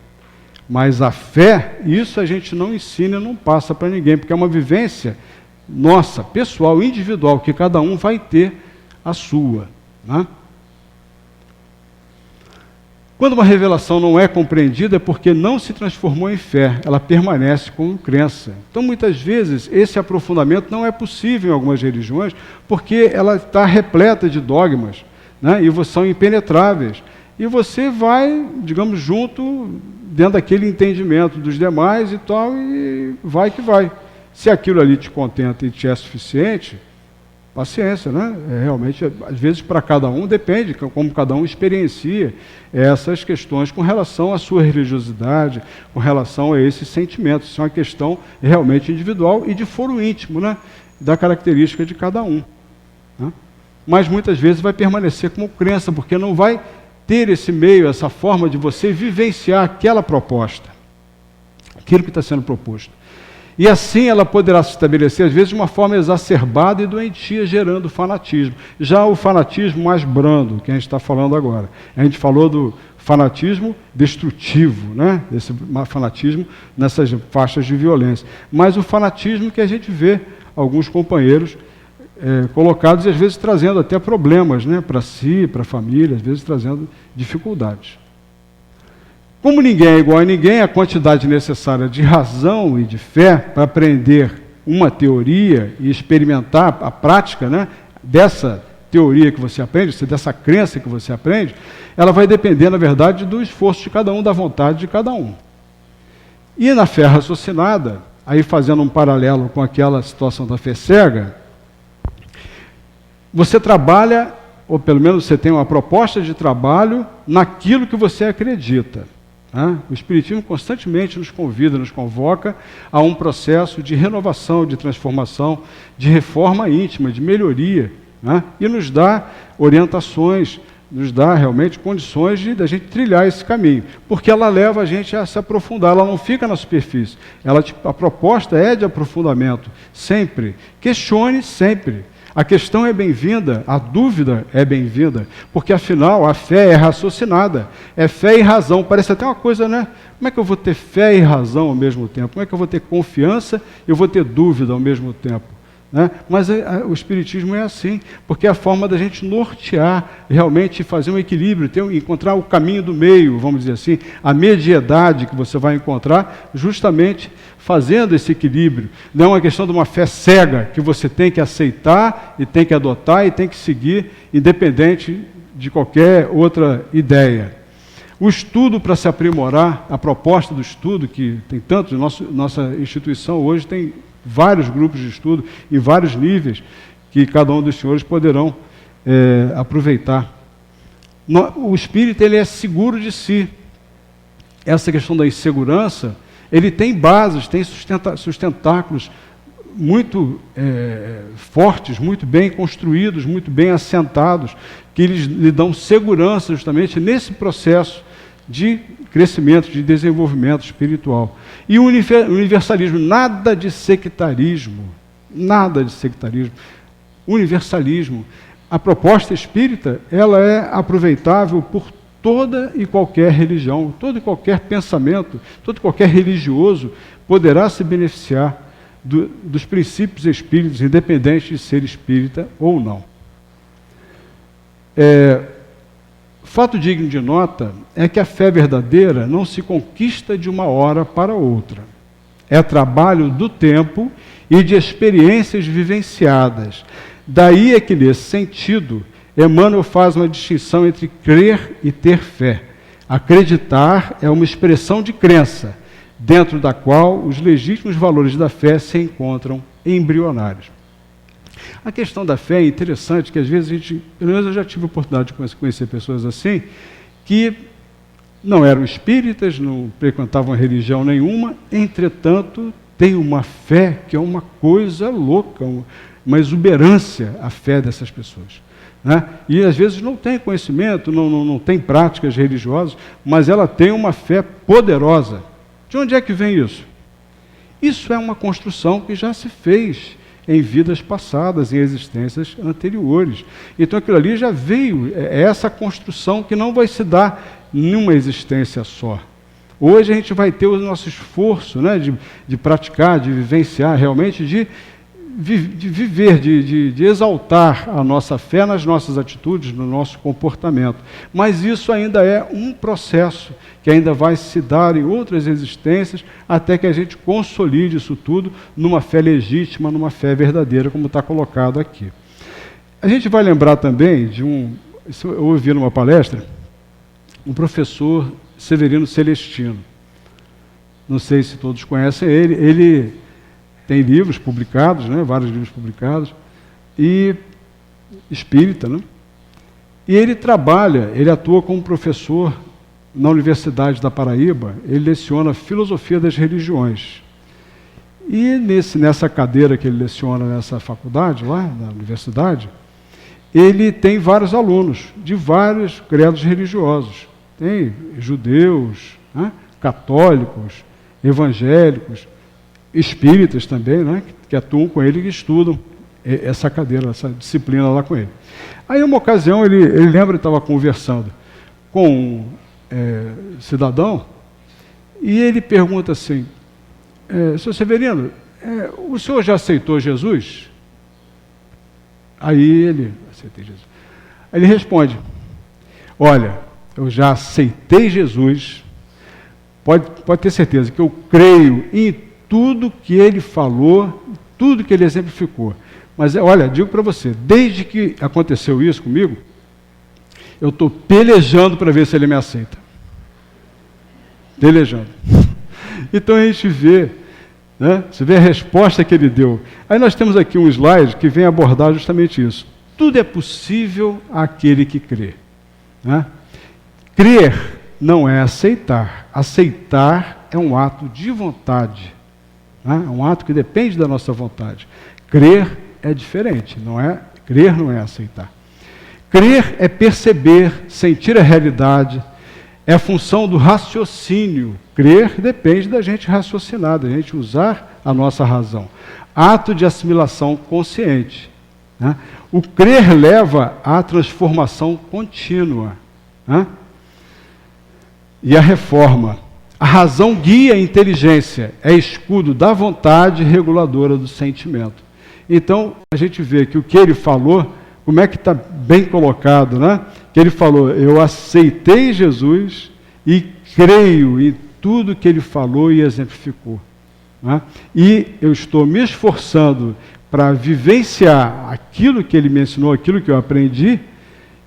mas a fé, isso a gente não ensina, não passa para ninguém, porque é uma vivência nossa, pessoal, individual, que cada um vai ter a sua. Né? Quando uma revelação não é compreendida é porque não se transformou em fé, ela permanece como crença. Então, muitas vezes, esse aprofundamento não é possível em algumas religiões, porque ela está repleta de dogmas, né, e são impenetráveis. E você vai, digamos, junto, dentro daquele entendimento dos demais e tal, e vai que vai. Se aquilo ali te contenta e te é suficiente, paciência, né? Realmente, às vezes, para cada um, depende como cada um experiencia essas questões com relação à sua religiosidade, com relação a esses sentimentos. Isso é uma questão realmente individual e de foro íntimo, né? Da característica de cada um. Né? Mas, muitas vezes, vai permanecer como crença, porque não vai ter esse meio, essa forma de você vivenciar aquela proposta, aquilo que está sendo proposto. E assim ela poderá se estabelecer, às vezes, de uma forma exacerbada e doentia, gerando fanatismo. Já o fanatismo mais brando, que a gente está falando agora. A gente falou do fanatismo destrutivo, né? Esse fanatismo nessas faixas de violência. Mas o fanatismo que a gente vê alguns companheiros colocados e, às vezes, trazendo até problemas, né? Para si, para a família, às vezes trazendo dificuldades. Como ninguém é igual a ninguém, a quantidade necessária de razão e de fé para aprender uma teoria e experimentar a prática, né, dessa teoria que você aprende, dessa crença que você aprende, ela vai depender, na verdade, do esforço de cada um, da vontade de cada um. E na fé raciocinada, aí fazendo um paralelo com aquela situação da fé cega, você trabalha, ou pelo menos você tem uma proposta de trabalho naquilo que você acredita. né? O Espiritismo constantemente nos convida, nos convoca a um processo de renovação, de transformação, de reforma íntima, de melhoria, né? E nos dá orientações, nos dá realmente condições de a gente trilhar esse caminho, porque ela leva a gente a se aprofundar, ela não fica na superfície. A proposta é de aprofundamento, sempre. Questione sempre. A questão é bem-vinda, a dúvida é bem-vinda, porque afinal a fé é raciocinada, é fé e razão. Parece até uma coisa, né? Como é que eu vou ter fé e razão ao mesmo tempo? Como é que eu vou ter confiança e eu vou ter dúvida ao mesmo tempo? Né? Mas o Espiritismo é assim, porque é a forma da gente nortear, realmente fazer um equilíbrio, encontrar o caminho do meio, vamos dizer assim, a mediedade que você vai encontrar, justamente fazendo esse equilíbrio. Não é uma questão de uma fé cega, que você tem que aceitar, e tem que adotar, e tem que seguir, independente de qualquer outra ideia. O estudo para se aprimorar, a proposta do estudo, que tem tanto, nossa instituição hoje tem vários grupos de estudo em vários níveis que cada um dos senhores poderão aproveitar. O espírito ele é seguro de si. Essa questão da insegurança, ele tem bases, tem sustentáculos muito fortes, muito bem construídos, muito bem assentados, que eles lhe dão segurança justamente nesse processo de crescimento, de desenvolvimento espiritual. E o universalismo, nada de sectarismo, nada de sectarismo. Universalismo. A proposta espírita, ela é aproveitável por toda e qualquer religião, todo e qualquer pensamento, todo e qualquer religioso poderá se beneficiar dos princípios espíritas, independente de ser espírita ou não. Fato digno de nota é que a fé verdadeira não se conquista de uma hora para outra. É trabalho do tempo e de experiências vivenciadas. Daí é que, nesse sentido, Emmanuel faz uma distinção entre crer e ter fé. Acreditar é uma expressão de crença, dentro da qual os legítimos valores da fé se encontram embrionários. A questão da fé é interessante, que às vezes pelo menos eu já tive a oportunidade de conhecer pessoas assim, que não eram espíritas, não frequentavam religião nenhuma, entretanto, têm uma fé que é uma coisa louca, uma exuberância a fé dessas pessoas. Né? E às vezes não tem conhecimento, não tem práticas religiosas, mas ela tem uma fé poderosa. De onde é que vem isso? Isso é uma construção que já se fez em vidas passadas, em existências anteriores. Então aquilo ali já veio, é essa construção que não vai se dar numa existência só. Hoje a gente vai ter o nosso esforço, né, de praticar, de vivenciar, realmente de viver, de exaltar a nossa fé nas nossas atitudes, no nosso comportamento. Mas isso ainda é um processo que ainda vai se dar em outras existências, até que a gente consolide isso tudo numa fé legítima, numa fé verdadeira, como está colocado aqui. A gente vai lembrar também eu ouvi numa palestra, um professor Severino Celestino. Não sei se todos conhecem ele tem livros publicados, né, vários livros publicados, e espírita, né? E ele atua como professor na Universidade da Paraíba, ele leciona Filosofia das Religiões. E nessa cadeira que ele leciona nessa faculdade, lá na universidade, ele tem vários alunos de vários credos religiosos. Tem judeus, né, católicos, evangélicos, espíritas também, né, que atuam com ele e que estudam essa cadeira, essa disciplina lá com ele. Aí, uma ocasião, ele lembra que estava conversando com um cidadão e ele pergunta assim, Sr. Severino, o senhor já aceitou Jesus? Aí ele, aceitei Jesus. Aí ele responde, olha, eu já aceitei Jesus, pode ter certeza que eu creio em tudo que ele falou, tudo que ele exemplificou. Mas, olha, digo para você, desde que aconteceu isso comigo, eu estou pelejando para ver se ele me aceita. Pelejando. Então a gente vê, né, você vê a resposta que ele deu. Aí nós temos aqui um slide que vem abordar justamente isso. Tudo é possível àquele que crê. Né? Crer não é aceitar. Aceitar é um ato de vontade, né? É um ato que depende da nossa vontade. Crer é diferente, não é? Crer não é aceitar. Crer é perceber, sentir a realidade, é a função do raciocínio. Crer depende da gente raciocinar, da gente usar a nossa razão. Ato de assimilação consciente, né? O crer leva à transformação contínua, né? E a reforma. A razão guia a inteligência, é escudo da vontade reguladora do sentimento. Então, a gente vê que o que ele falou, como é que está bem colocado, né? Que ele falou, eu aceitei Jesus e creio em tudo que ele falou e exemplificou, né? E eu estou me esforçando para vivenciar aquilo que ele me ensinou, aquilo que eu aprendi,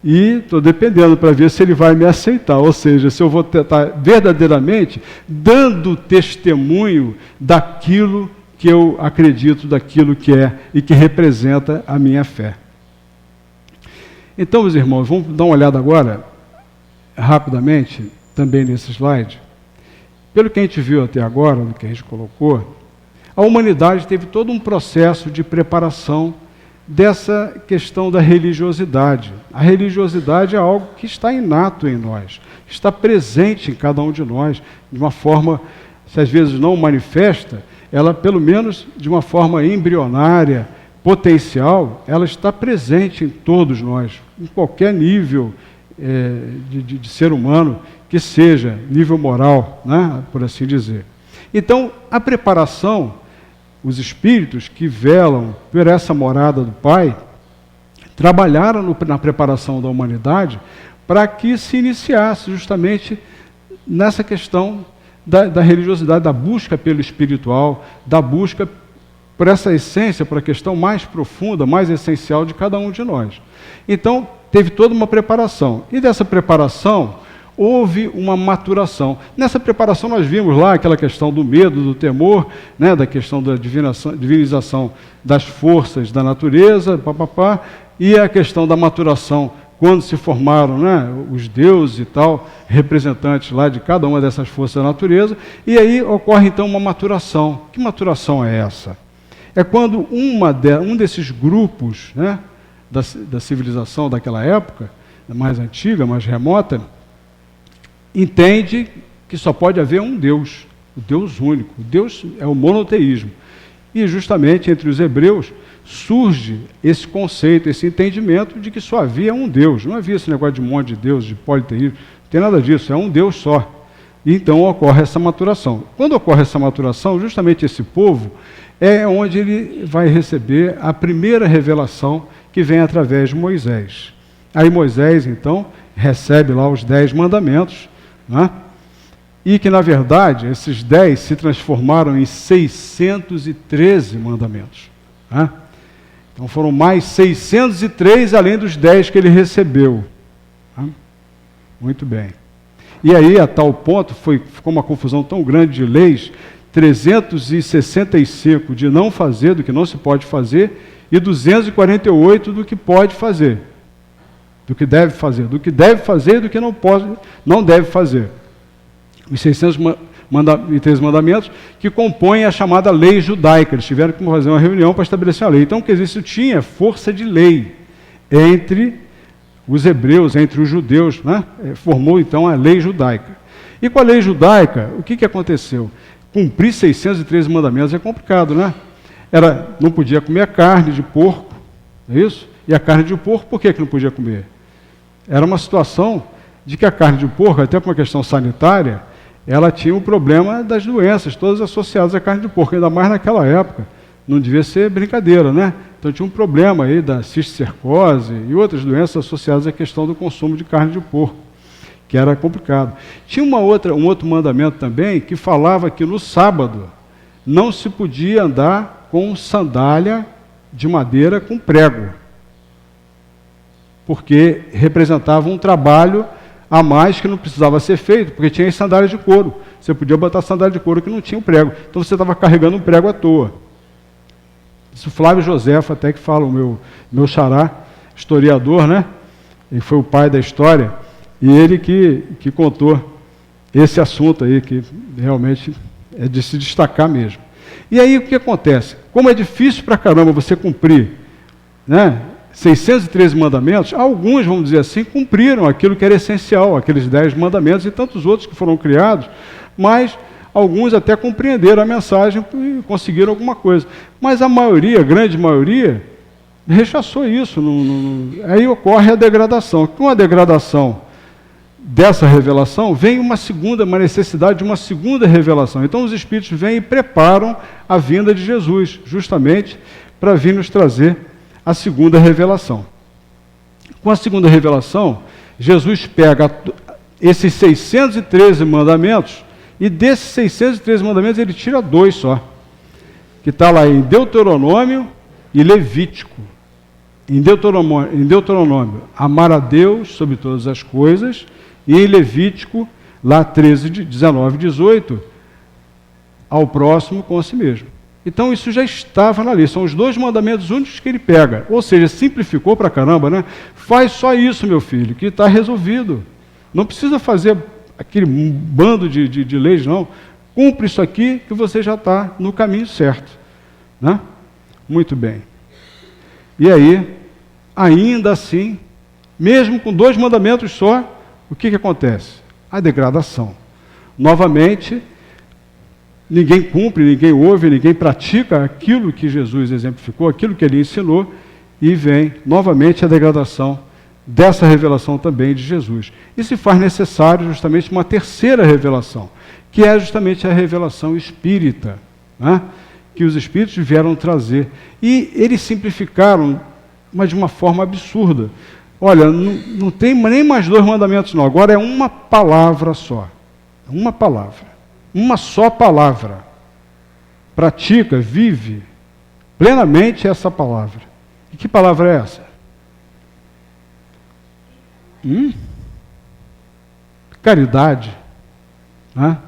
e estou dependendo para ver se ele vai me aceitar, ou seja, se eu vou estar verdadeiramente dando testemunho daquilo que eu acredito, daquilo que é e que representa a minha fé. Então, meus irmãos, vamos dar uma olhada agora, rapidamente, também nesse slide. Pelo que a gente viu até agora, do que a gente colocou, a humanidade teve todo um processo de preparação dessa questão da religiosidade. A religiosidade é algo que está inato em nós, está presente em cada um de nós, de uma forma, se às vezes não manifesta, ela pelo menos de uma forma embrionária, potencial, ela está presente em todos nós, em qualquer nível de ser humano que seja, nível moral, né, por assim dizer. Então, a preparação, os espíritos que velam por essa morada do Pai, trabalharam na preparação da humanidade para que se iniciasse justamente nessa questão da religiosidade, da busca pelo espiritual, da busca por essa essência, por a questão mais profunda, mais essencial de cada um de nós. Então, teve toda uma preparação. E dessa preparação, houve uma maturação. Nessa preparação nós vimos lá aquela questão do medo, do temor, né, da questão da divinização das forças da natureza, e a questão da maturação, quando se formaram, né, os deuses e tal, representantes lá de cada uma dessas forças da natureza, e aí ocorre então uma maturação. Que maturação é essa? É quando um desses grupos, né, da civilização daquela época, mais antiga, mais remota, entende que só pode haver um Deus, o Deus único. O Deus é o monoteísmo. E justamente entre os hebreus surge esse conceito, esse entendimento de que só havia um Deus. Não havia esse negócio de um monte de Deus, de politeísmo, não tem nada disso, é um Deus só. E então ocorre essa maturação. Quando ocorre essa maturação, justamente esse povo é onde ele vai receber a primeira revelação que vem através de Moisés. Aí Moisés, então, recebe lá os 10 mandamentos, né? E que, na verdade, esses 10 se transformaram em 613 mandamentos. Né? Então foram mais 603 além dos 10 que ele recebeu. Né? Muito bem. E aí, a tal ponto, ficou uma confusão tão grande de leis, 365 de não fazer, do que não se pode fazer, e 248 do que pode fazer, do que deve fazer, do que deve fazer e do que não deve fazer. Os 613 mandamentos que compõem a chamada lei judaica. Eles tiveram que fazer uma reunião para estabelecer a lei. Então, quer dizer, isso tinha força de lei entre os hebreus, entre os judeus, né? Formou então a lei judaica. E com a lei judaica, o que aconteceu? Cumprir 613 mandamentos é complicado, né? Não podia comer carne de porco, é isso? E a carne de porco, por que não podia comer? Era uma situação de que a carne de porco, até por uma questão sanitária, ela tinha o problema das doenças, todas associadas à carne de porco, ainda mais naquela época. Não devia ser brincadeira, né? Então tinha um problema aí da cisticercose e outras doenças associadas à questão do consumo de carne de porco, que era complicado. Tinha um outro mandamento também que falava que no sábado não se podia andar com sandália de madeira com prego, porque representava um trabalho a mais que não precisava ser feito, porque tinha sandália de couro. Você podia botar sandália de couro que não tinha um prego. Então você estava carregando um prego à toa. Isso Flávio Josefo até que fala, o meu xará, historiador, né? Ele foi o pai da história, e ele que contou esse assunto aí que realmente é de se destacar mesmo. E aí o que acontece? Como é difícil pra caramba você cumprir, né, 613 mandamentos, alguns, vamos dizer assim, cumpriram aquilo que era essencial, aqueles 10 mandamentos e tantos outros que foram criados, mas alguns até compreenderam a mensagem e conseguiram alguma coisa. Mas a maioria, a grande maioria, rechaçou isso. Aí ocorre a degradação. Com a degradação dessa revelação, vem uma necessidade de uma segunda revelação. Então os Espíritos vêm e preparam a vinda de Jesus, justamente para vir nos trazer a segunda revelação. Com a segunda revelação, Jesus pega esses 613 mandamentos, e desses 613 mandamentos ele tira 2 só, que está lá em Deuteronômio e Levítico. Em Deuteronômio, amar a Deus sobre todas as coisas, e em Levítico, lá 13, 19, 18, ao próximo com a si mesmo. Então isso já estava na lei, são os 2 mandamentos únicos que ele pega, ou seja, simplificou pra caramba, né? Faz só isso, meu filho, que está resolvido. Não precisa fazer aquele bando de leis, não. Cumpre isso aqui que você já está no caminho certo, né? Muito bem. E aí, ainda assim, mesmo com 2 mandamentos só, o que acontece? A degradação. Novamente, ninguém cumpre, ninguém ouve, ninguém pratica aquilo que Jesus exemplificou, aquilo que ele ensinou, e vem novamente a degradação dessa revelação também de Jesus. E se faz necessário justamente uma terceira revelação, que é justamente a revelação espírita, né? Que os Espíritos vieram trazer. E eles simplificaram, mas de uma forma absurda. Olha, não tem nem mais 2 mandamentos não, agora é uma palavra só. Uma palavra. Uma só palavra. Pratica, vive plenamente essa palavra. E que palavra é essa? Caridade. Né?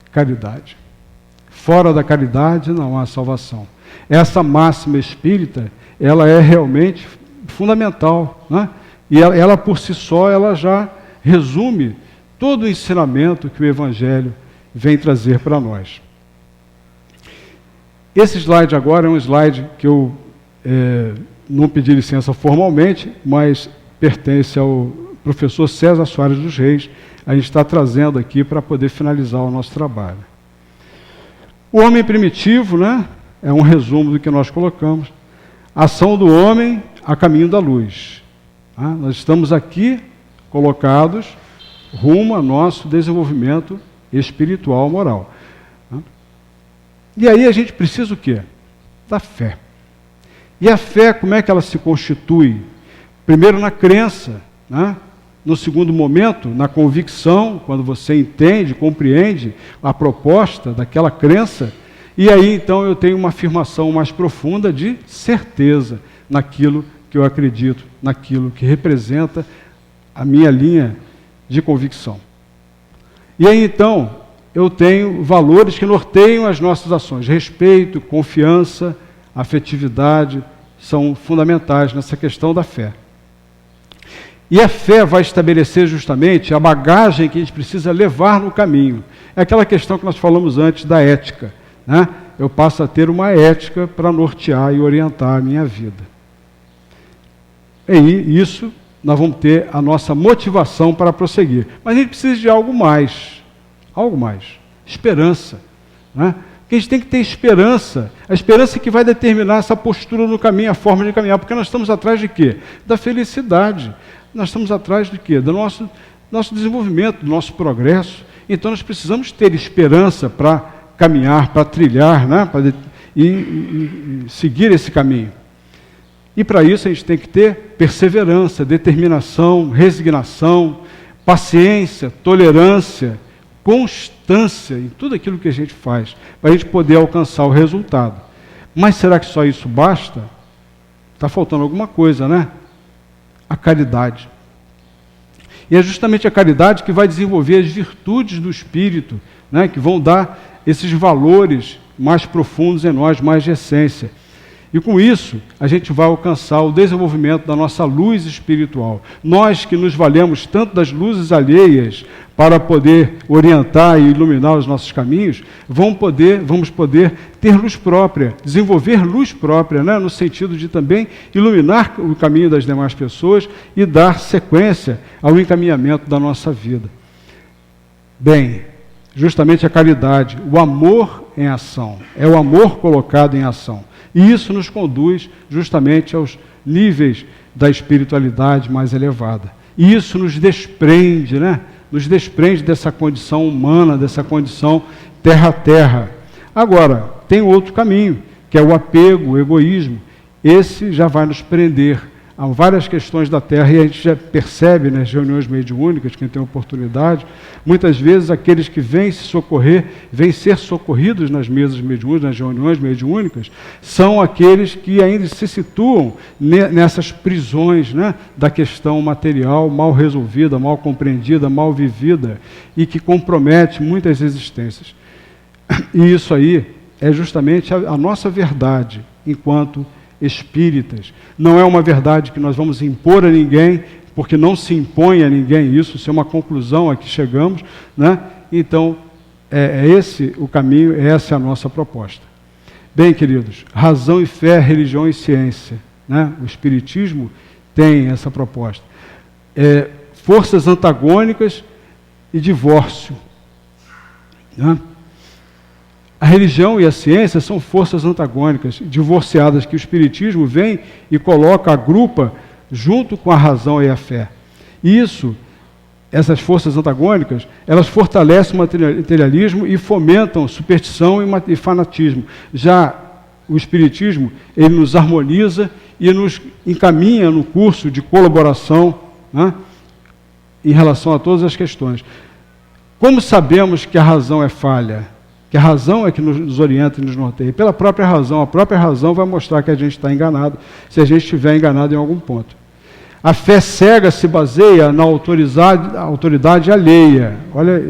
Caridade. Fora da caridade não há salvação. Essa máxima espírita, ela é realmente fundamental, né? E ela por si só, ela já resume todo o ensinamento que o Evangelho vem trazer para nós. Esse slide agora é um slide que eu não pedi licença formalmente, mas pertence ao professor César Soares dos Reis. A gente está trazendo aqui para poder finalizar o nosso trabalho. O homem primitivo, né, é um resumo do que nós colocamos. Ação do homem a caminho da luz. Tá? Nós estamos aqui colocados rumo ao nosso desenvolvimento espiritual, moral. Tá? E aí a gente precisa o quê? Da fé. E a fé, como é que ela se constitui? Primeiro na crença, né? No segundo momento, na convicção, quando você entende, compreende a proposta daquela crença, e aí então eu tenho uma afirmação mais profunda de certeza naquilo que eu acredito, naquilo que representa a minha linha de convicção. E aí então eu tenho valores que norteiam as nossas ações. Respeito, confiança, afetividade são fundamentais nessa questão da fé. E a fé vai estabelecer justamente a bagagem que a gente precisa levar no caminho. É aquela questão que nós falamos antes da ética, né? Eu passo a ter uma ética para nortear e orientar a minha vida. E isso nós vamos ter a nossa motivação para prosseguir. Mas a gente precisa de algo mais. Algo mais. Esperança. Né? Porque a gente tem que ter esperança. A esperança que vai determinar essa postura no caminho, a forma de caminhar. Porque nós estamos atrás de quê? Da felicidade. Nós estamos atrás de quê? Do nosso desenvolvimento, do nosso progresso. Então nós precisamos ter esperança para caminhar, para trilhar, né? E seguir esse caminho. E para isso a gente tem que ter perseverança, determinação, resignação, paciência, tolerância, constância em tudo aquilo que a gente faz, para a gente poder alcançar o resultado. Mas será que só isso basta? Está faltando alguma coisa, né? A caridade. E é justamente a caridade que vai desenvolver as virtudes do Espírito, né, que vão dar esses valores mais profundos em nós, mais de essência. E com isso, a gente vai alcançar o desenvolvimento da nossa luz espiritual. Nós que nos valemos tanto das luzes alheias para poder orientar e iluminar os nossos caminhos, vamos poder ter luz própria, desenvolver luz própria, né? No sentido de também iluminar o caminho das demais pessoas e dar sequência ao encaminhamento da nossa vida. Bem, justamente a caridade, o amor em ação, é o amor colocado em ação. E isso nos conduz justamente aos níveis da espiritualidade mais elevada. E isso nos desprende, né? Nos desprende dessa condição humana, dessa condição terra-terra. Agora, tem outro caminho, que é o apego, o egoísmo. Esse já vai nos prender a várias questões da Terra, e a gente já percebe nas reuniões mediúnicas, quem tem oportunidade, muitas vezes aqueles que vêm se socorrer, vêm ser socorridos nas mesas mediúnicas, nas reuniões mediúnicas, são aqueles que ainda se situam nessas prisões, né, da questão material mal resolvida, mal compreendida, mal vivida, e que compromete muitas existências. E isso aí é justamente a nossa verdade enquanto espíritas. Não é uma verdade que nós vamos impor a ninguém, porque não se impõe a ninguém isso é uma conclusão a que chegamos, né? Então, é esse o caminho, essa é a nossa proposta. Bem, queridos, razão e fé, religião e ciência, né? O Espiritismo tem essa proposta. Forças antagônicas e divórcio, né? A religião e a ciência são forças antagônicas, divorciadas, que o Espiritismo vem e coloca, agrupa junto com a razão e a fé. Isso, essas forças antagônicas, elas fortalecem o materialismo e fomentam superstição e fanatismo. Já o Espiritismo, ele nos harmoniza e nos encaminha no curso de colaboração, né, em relação a todas as questões. Como sabemos que a razão é falha? Que a razão é que nos orienta e nos norteia. Pela própria razão. A própria razão vai mostrar que a gente está enganado, se a gente estiver enganado em algum ponto. A fé cega se baseia na autoridade alheia. Olha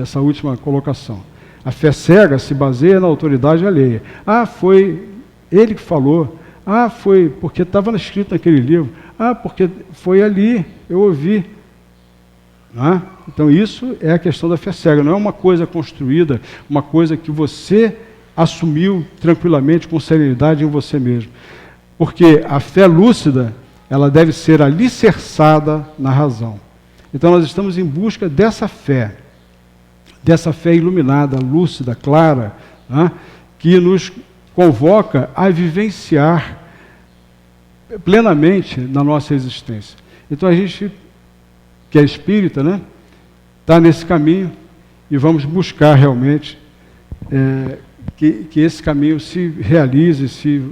essa última colocação. A fé cega se baseia na autoridade alheia. Ah, foi ele que falou. Ah, foi porque estava escrito naquele livro. Ah, porque foi ali, eu ouvi. Não é? Então isso é a questão da fé cega, não é uma coisa construída, uma coisa que você assumiu tranquilamente, com serenidade em você mesmo. Porque a fé lúcida, ela deve ser alicerçada na razão. Então nós estamos em busca dessa fé iluminada, lúcida, clara, né, que nos convoca a vivenciar plenamente na nossa existência. Então a gente, que é espírita, né, está nesse caminho e vamos buscar realmente que esse caminho se realize, se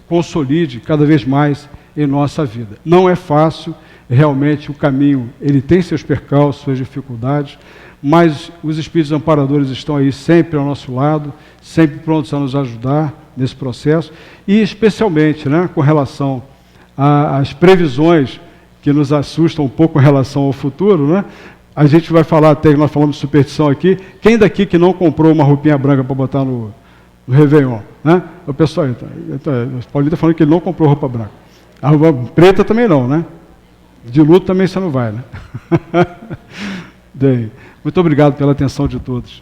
consolide cada vez mais em nossa vida. Não é fácil, realmente o caminho, ele tem seus percalços, suas dificuldades, mas os espíritos amparadores estão aí sempre ao nosso lado, sempre prontos a nos ajudar nesse processo, e especialmente, né, com relação às previsões que nos assustam um pouco em relação ao futuro, né? A gente vai falar, até que nós falamos de superstição aqui, quem daqui que não comprou uma roupinha branca para botar no Réveillon? Né? O pessoal, o Paulinho está falando que ele não comprou roupa branca. A roupa preta também não, né? De luto também você não vai, né? Bem, muito obrigado pela atenção de todos.